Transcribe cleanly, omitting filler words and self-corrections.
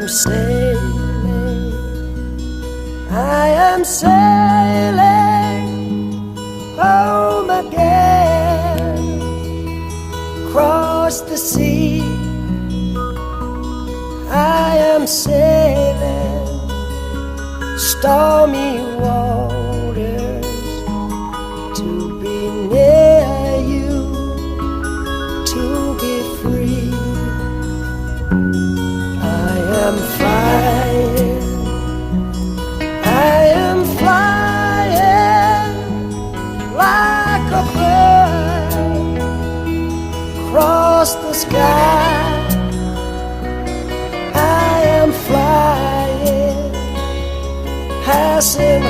am sailing, I am sailing home again, across the sea. I am sailing stormy waters to be near you, to be free. I am flying, I am flying like a bird across the sky. I am flying, passing